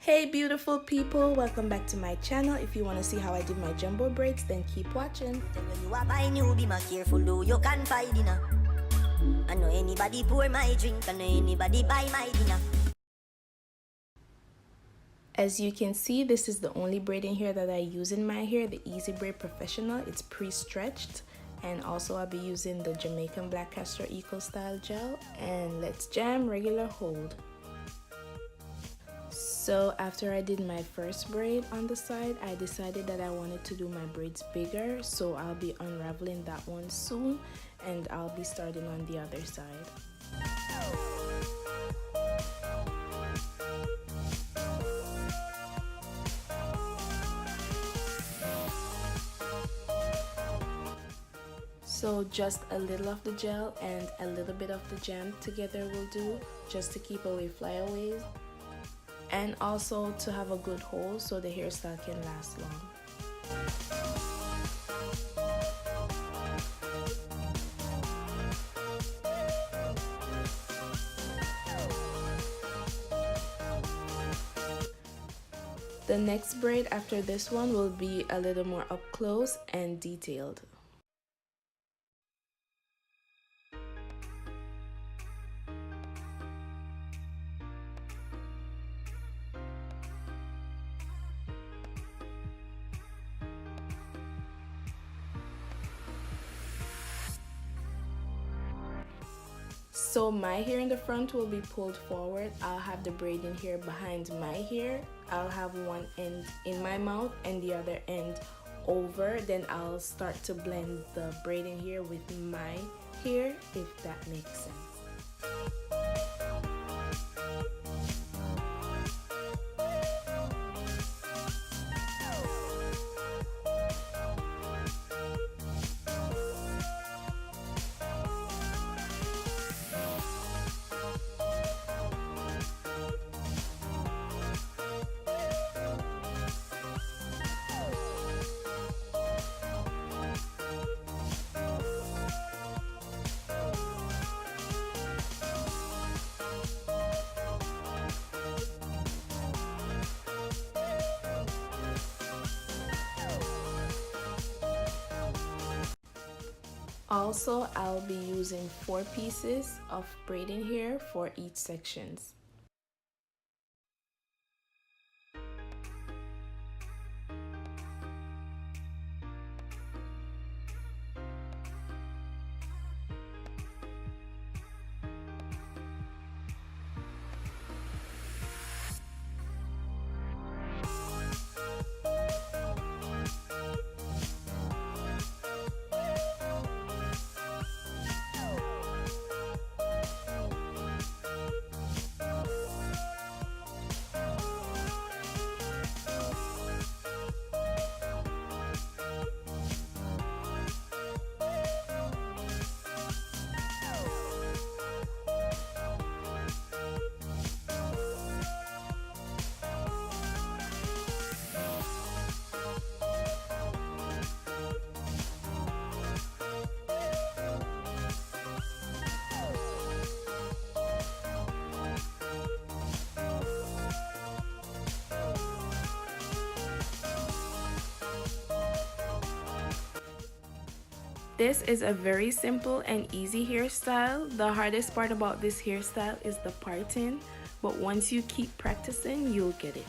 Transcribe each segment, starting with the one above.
Hey beautiful people, welcome back to my channel. If you want to see how I did my jumbo braids, then keep watching. When you are buying, you be more careful, though you can find dinner. I know anybody pour my drink, I know anybody buy my dinner. As you can see, this is the only braiding hair that I use in my hair, the Easy Braid Professional. It's pre-stretched, and also I'll be using the Jamaican Black Castor Eco Style Gel. And let's jam, regular, hold. So after I did my first braid on the side, I decided that I wanted to do my braids bigger, so I'll be unraveling that one soon and I'll be starting on the other side. So just a little of the gel and a little bit of the jam together will do, just to keep away flyaways and also to have a good hold so the hairstyle can last long. The next braid after this one will be a little more up close and detailed. So my hair in the front will be pulled forward. I'll have the braiding hair behind my hair. I'll have one end in my mouth and the other end over. Then I'll start to blend the braiding hair with my hair, if that makes sense. Also, I'll be using 4 pieces of braiding hair for each sections. This is a very simple and easy hairstyle. The hardest part about this hairstyle is the parting, but once you keep practicing, you'll get it.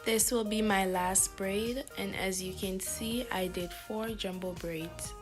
This will be my last braid, and as you can see, I did 4 jumbo braids.